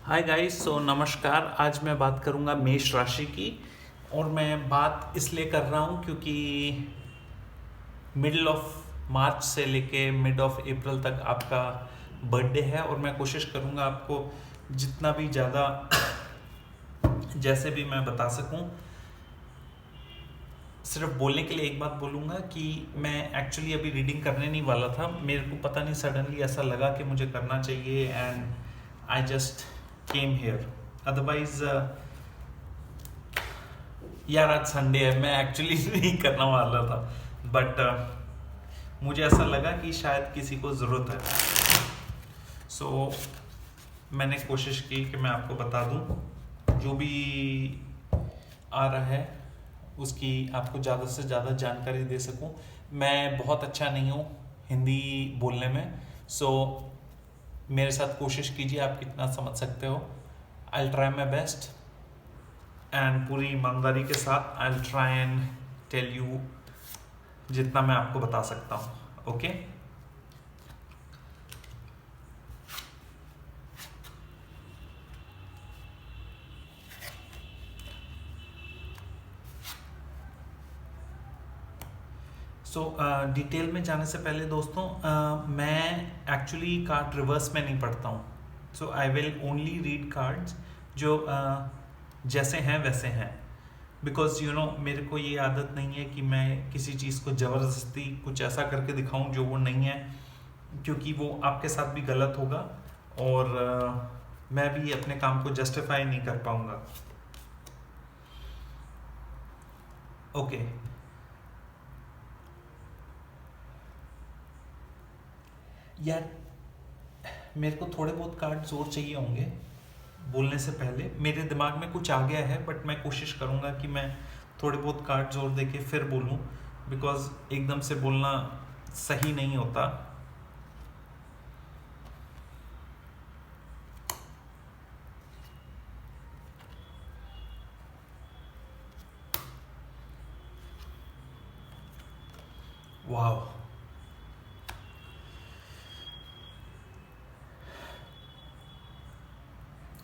Hi guys, सो नमस्कार। आज मैं बात करूंगा मेष राशि की। और मैं बात इसलिए कर रहा हूं क्योंकि मिडिल ऑफ मार्च से लेके मिड ऑफ अप्रैल तक आपका बर्थडे है और मैं कोशिश करूंगा आपको जितना भी ज़्यादा जैसे भी मैं बता सकूं। सिर्फ बोलने के लिए एक बात बोलूँगा कि मैं एक्चुअली अभी रीडिंग करने नहीं वाला था। मेरे को पता नहीं, सडनली ऐसा लगा कि मुझे करना चाहिए and I just came here. Otherwise यार आज संडे है, मैं एक्चुअली नहीं करना वाला था, बट मुझे ऐसा लगा कि शायद किसी को ज़रूरत है। सो मैंने कोशिश की कि मैं आपको बता दूं जो भी आ रहा है, उसकी आपको ज़्यादा से ज़्यादा जानकारी दे सकूं। मैं बहुत अच्छा नहीं हूँ हिंदी बोलने में, सो मेरे साथ कोशिश कीजिए, आप कितना समझ सकते हो। I try my best and पूरी ईमानदारी के साथ I try and tell you जितना मैं आपको बता सकता हूँ। ओके सो डिटेल में जाने से पहले दोस्तों, मैं एक्चुअली कार्ड रिवर्स में नहीं पढ़ता हूँ। So I will only read cards जो जैसे हैं वैसे हैं, बिकॉज यू नो मेरे को ये आदत नहीं है कि मैं किसी चीज़ को ज़बरदस्ती कुछ ऐसा करके दिखाऊं जो वो नहीं है, क्योंकि वो आपके साथ भी गलत होगा और मैं भी अपने काम को जस्टिफाई नहीं कर पाऊंगा। ओके यार, मेरे को थोड़े बहुत कार्ड्स और चाहिए होंगे बोलने से पहले। मेरे दिमाग में कुछ आ गया है, बट मैं कोशिश करूँगा कि मैं थोड़े बहुत कार्ड्स और देके फिर बोलूँ, बिकॉज एकदम से बोलना सही नहीं होता। वाह,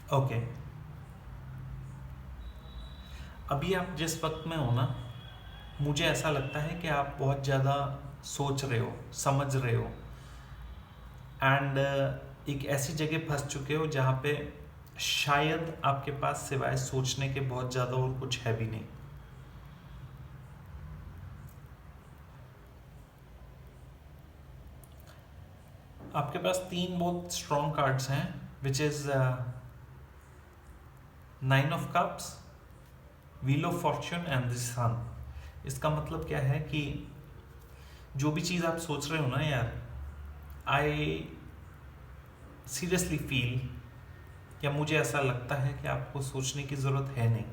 ओके। अभी आप जिस वक्त में हो ना, मुझे ऐसा लगता है कि आप बहुत ज़्यादा सोच रहे हो, समझ रहे हो एंड एक ऐसी जगह फंस चुके हो जहाँ पे शायद आपके पास सिवाय सोचने के बहुत ज़्यादा और कुछ है भी नहीं। आपके पास तीन बहुत स्ट्रॉन्ग कार्ड्स हैं, which is nine of cups, wheel of fortune and the sun. इसका मतलब क्या है कि जो भी चीज़ आप सोच रहे हो ना यार, आई सीरियसली फील, या मुझे ऐसा लगता है कि आपको सोचने की ज़रूरत है नहीं।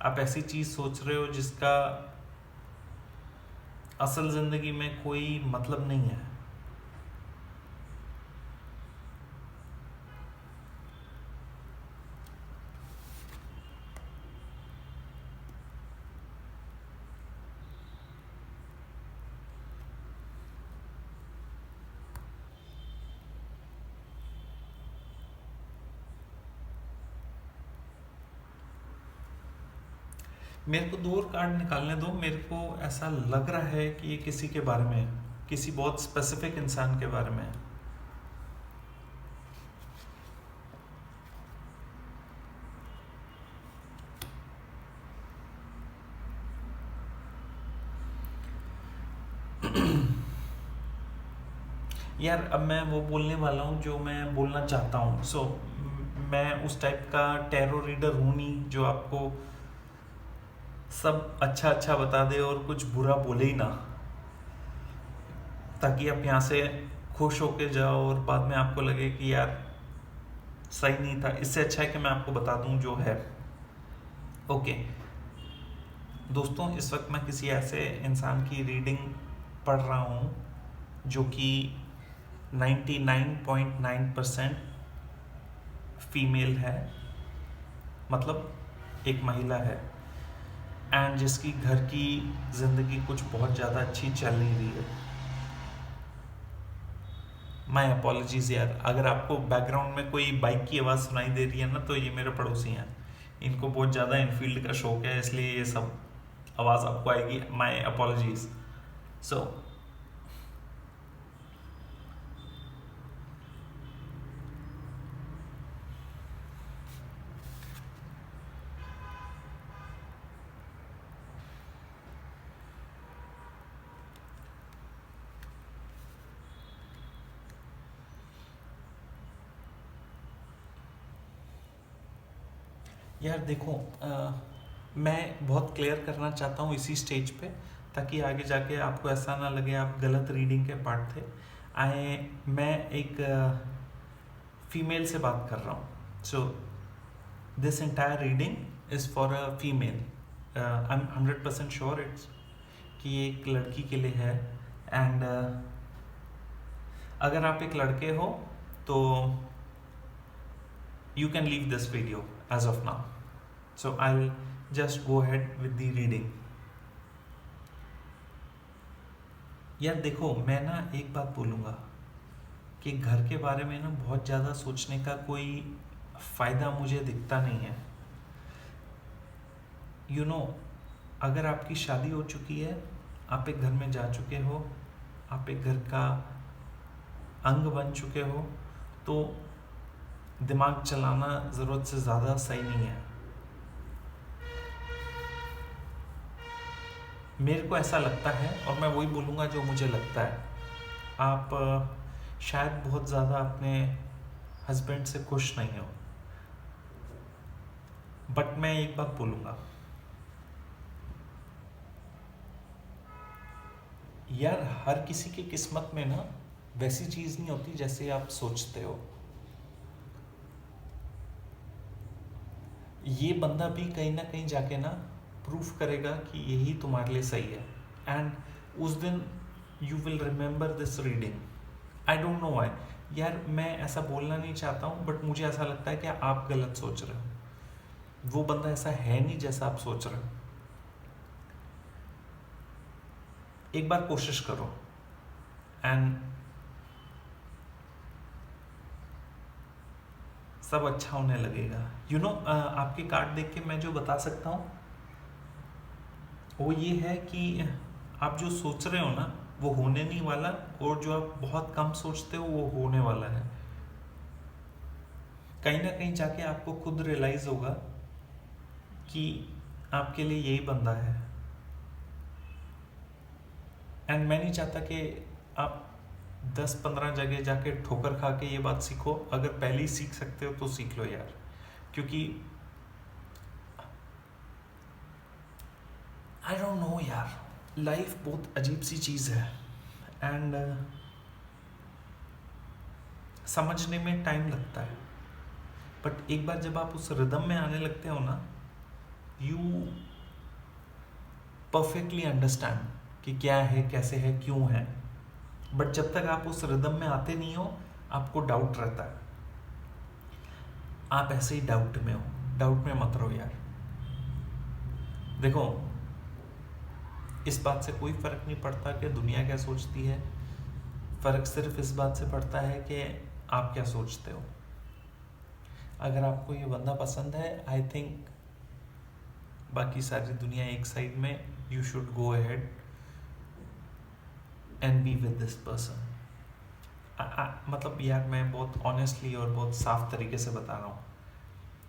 आप ऐसी चीज़ सोच रहे हो जिसका असल ज़िंदगी में कोई मतलब नहीं है। मेरे को दो और कार्ड निकालने दो। मेरे को ऐसा लग रहा है कि ये किसी के बारे में है, किसी बहुत स्पेसिफिक इंसान के बारे में है। यार अब मैं वो बोलने वाला हूँ जो मैं बोलना चाहता हूँ। सो मैं उस टाइप का टैरो रीडर हूँ नहीं जो आपको सब अच्छा अच्छा बता दे और कुछ बुरा बोले ही ना, ताकि आप यहाँ से खुश होके जाओ और बाद में आपको लगे कि यार सही नहीं था। इससे अच्छा है कि मैं आपको बता दूं जो है। ओके दोस्तों, इस वक्त मैं किसी ऐसे इंसान की रीडिंग पढ़ रहा हूँ जो कि 99.9% फीमेल है, मतलब एक महिला है, एंड जिसकी घर की ज़िंदगी कुछ बहुत ज़्यादा अच्छी चल नहीं रही है। माय अपॉलॉजीज यार, अगर आपको बैकग्राउंड में कोई बाइक की आवाज़ सुनाई दे रही है ना, तो ये मेरे पड़ोसी हैं, इनको बहुत ज़्यादा इनफील्ड का शौक है, इसलिए ये सब आवाज़ आपको आएगी। My apologies. सो यार देखो, मैं बहुत क्लियर करना चाहता हूँ इसी स्टेज पे, ताकि आगे जाके आपको ऐसा ना लगे आप गलत रीडिंग के पार्ट थे। मैं एक फीमेल से बात कर रहा हूँ। So this entire reading is for a female. I am 100% sure it's कि ये एक लड़की के लिए है। एंड अगर आप एक लड़के हो तो you can leave this video as of now. So I'll just go ahead with the reading. यार देखो, मैं ना एक बात बोलूँगा कि घर के बारे में ना बहुत ज़्यादा सोचने का कोई फ़ायदा मुझे दिखता नहीं है। You know, अगर आपकी शादी हो चुकी है, आप एक घर में जा चुके हो, आप एक घर का अंग बन चुके हो, तो दिमाग चलाना ज़रूरत से ज़्यादा सही नहीं है। मेरे को ऐसा लगता है, और मैं वही बोलूँगा जो मुझे लगता है। आप शायद बहुत ज़्यादा अपने हस्बैंड से खुश नहीं हो, बट मैं एक बात बोलूँगा यार, हर किसी की किस्मत में ना वैसी चीज़ नहीं होती जैसे आप सोचते हो। ये बंदा भी कहीं ना कहीं जाके ना प्रूफ करेगा कि यही तुम्हारे लिए सही है। एंड उस दिन you will remember this reading. I don't know why यार, मैं ऐसा बोलना नहीं चाहता हूँ, बट मुझे ऐसा लगता है कि आप गलत सोच रहे हो। वो बंदा ऐसा है नहीं जैसा आप सोच रहे हो। एक बार कोशिश करो एंड सब अच्छा होने लगेगा। यू नो, आपके कार्ड देख के मैं जो बता सकता हूँ वो ये है कि आप जो सोच रहे हो ना वो होने नहीं वाला, और जो आप बहुत कम सोचते हो वो होने वाला है। कहीं ना कहीं जाके आपको खुद रियलाइज होगा कि आपके लिए यही बंदा है। एंड मैं नहीं चाहता कि आप 10-15 जगह जाके ठोकर खा के ये बात सीखो। अगर पहले ही सीख सकते हो तो सीख लो यार, क्योंकि आई डोंट नो यार, लाइफ बहुत अजीब सी चीज़ है। एंड समझने में टाइम लगता है, बट एक बार जब आप उस रिदम में आने लगते हो ना, यू परफेक्टली अंडरस्टैंड कि क्या है, कैसे है, क्यों है। बट जब तक आप उस रिदम में आते नहीं हो, आपको डाउट रहता है। आप ऐसे ही डाउट में हो। डाउट में मत रहो यार। देखो, इस बात से कोई फर्क नहीं पड़ता कि दुनिया क्या सोचती है। फर्क सिर्फ इस बात से पड़ता है कि आप क्या सोचते हो। अगर आपको ये बंदा पसंद है, आई थिंक बाकी सारी दुनिया एक साइड में, you should go ahead and be with this person. मतलब यार, मैं बहुत ऑनेस्टली और बहुत साफ तरीके से बता रहा हूँ,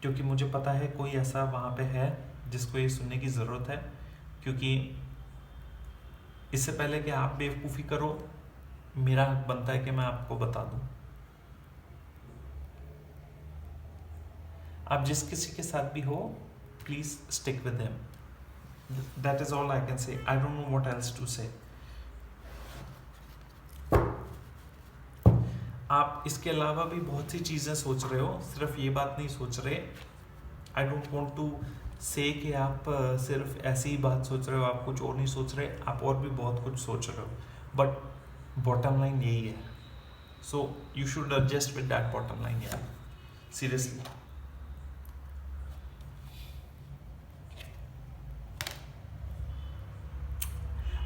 क्योंकि मुझे पता है कोई ऐसा वहाँ पे है जिसको ये सुनने की ज़रूरत है। क्योंकि इससे पहले कि आप बेवकूफ़ी करो, मेरा हक बनता है कि मैं आपको बता दूँ। आप जिस किसी के साथ भी हो, please stick with him. That is all I can say. I don't know what else to say. आप इसके अलावा भी बहुत सी चीज़ें सोच रहे हो, सिर्फ ये बात नहीं सोच रहे। I don't want to say कि आप सिर्फ ऐसी ही बात सोच रहे हो, आप कुछ और नहीं सोच रहे, आप और भी बहुत कुछ सोच रहे हो। बट बॉटम लाइन यही है। So you should adjust with that bottom line यार, seriously.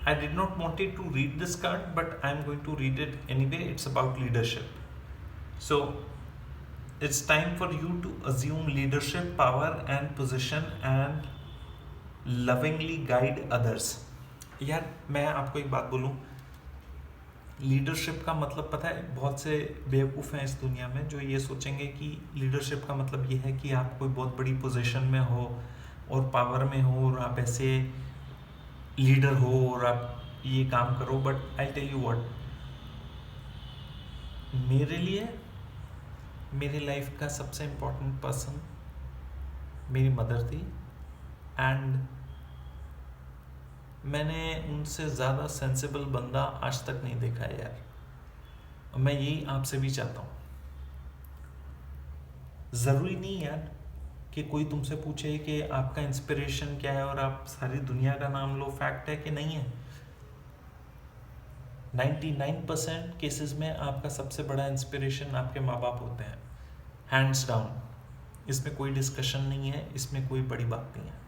I did not wanted to read this card, but I'm going to read it anyway. It's about leadership. So it's time for you to assume leadership, power and position and lovingly guide others. यार मैं आपको एक बात बोलूं, leadership का मतलब पता है, बहुत से बेवकूफ़ हैं इस दुनिया में जो ये सोचेंगे कि लीडरशिप का मतलब ये है कि आप कोई बहुत बड़ी पोजीशन में हो और पावर में हो और आप ऐसे लीडर हो और आप ये काम करो. But I tell you what, मेरे लिए मेरी लाइफ का सबसे इम्पोर्टेंट पर्सन मेरी मदर थी. एंड मैंने उनसे ज़्यादा सेंसिबल बंदा आज तक नहीं देखा है यार. मैं यही आपसे भी चाहता हूँ. ज़रूरी नहीं यार कि कोई तुमसे पूछे कि आपका इंस्पिरेशन क्या है और आप सारी दुनिया का नाम लो. फैक्ट है कि नहीं है. 99% केसेस में आपका सबसे बड़ा इंस्पिरेशन आपके माँ बाप होते हैं, हैंड्स डाउन. इसमें कोई डिस्कशन नहीं है, इसमें कोई बड़ी बात नहीं है.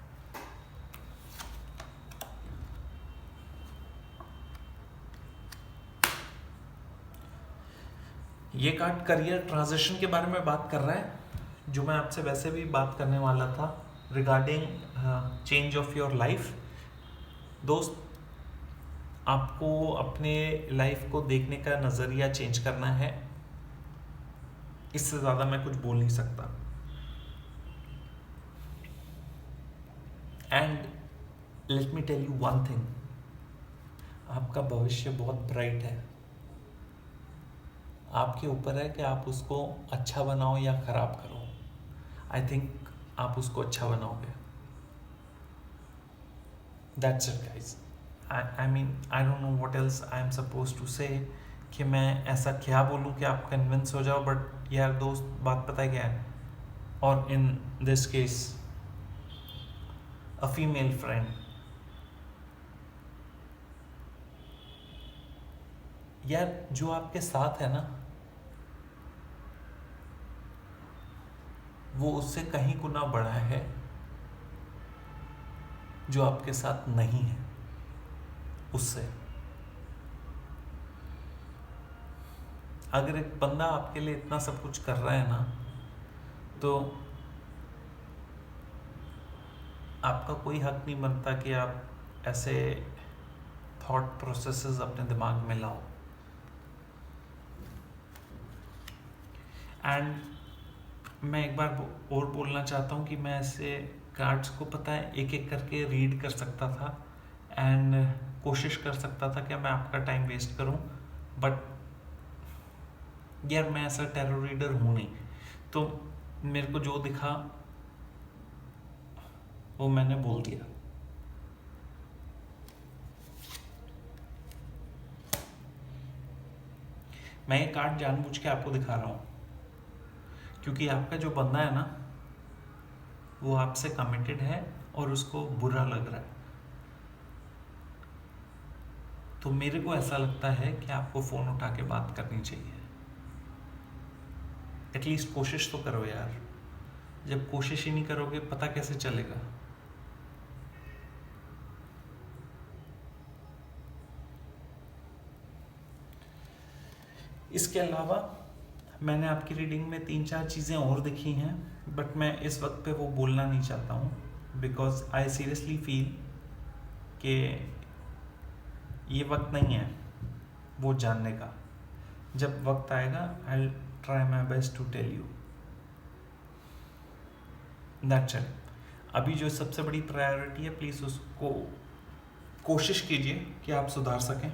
ये कार्ड करियर ट्रांजिशन के बारे में बात कर रहा है, जो मैं आपसे वैसे भी बात करने वाला था regarding change of your life. दोस्त, आपको अपने लाइफ को देखने का नज़रिया चेंज करना है. इससे ज़्यादा मैं कुछ बोल नहीं सकता. And let me tell you one thing, आपका भविष्य बहुत ब्राइट है. आपके ऊपर है कि आप उसको अच्छा बनाओ या ख़राब करो. आई थिंक आप उसको अच्छा बनाओगे. That's it guys. I mean I don't know what else I am suppose to say, कि मैं ऐसा क्या बोलूँ कि आप कन्विंस हो जाओ. बट यार दोस्त, बात पता है क्या है, और in this case a female friend, यार जो आपके साथ है ना, वो उससे कहीं गुना बड़ा है जो आपके साथ नहीं है उससे. अगर एक बंदा आपके लिए इतना सब कुछ कर रहा है ना, तो आपका कोई हक नहीं बनता कि आप ऐसे थॉट प्रोसेसेस अपने दिमाग में लाओ. एंड मैं एक बार और बोलना चाहता हूँ कि मैं ऐसे कार्ड्स को पता है एक एक करके रीड कर सकता था एंड कोशिश कर सकता था कि मैं आपका टाइम वेस्ट करूँ. बट यार मैं ऐसा टैरो रीडर हूँ नहीं, तो मेरे को जो दिखा वो मैंने बोल दिया. मैं ये कार्ड जानबूझ के आपको दिखा रहा हूँ क्योंकि आपका जो बंदा है ना, वो आपसे कमिटेड है और उसको बुरा लग रहा है. तो मेरे को ऐसा लगता है कि आपको फ़ोन उठा के बात करनी चाहिए. एटलीस्ट कोशिश तो करो यार. जब कोशिश ही नहीं करोगे पता कैसे चलेगा. इसके अलावा मैंने आपकी रीडिंग में 3-4 चीज़ें और दिखी हैं, बट मैं इस वक्त पे वो बोलना नहीं चाहता हूँ बिकॉज आई सीरियसली फील कि ये वक्त नहीं है वो जानने का. जब वक्त आएगा I will try my best to tell you. That's it. अभी जो सबसे बड़ी प्रायोरिटी है, प्लीज़ उसको कोशिश कीजिए कि आप सुधार सकें.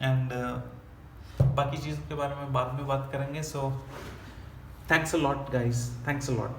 एंड बाकी चीज़ों के बारे में बाद में बात करेंगे. So thanks a lot guys, thanks a lot.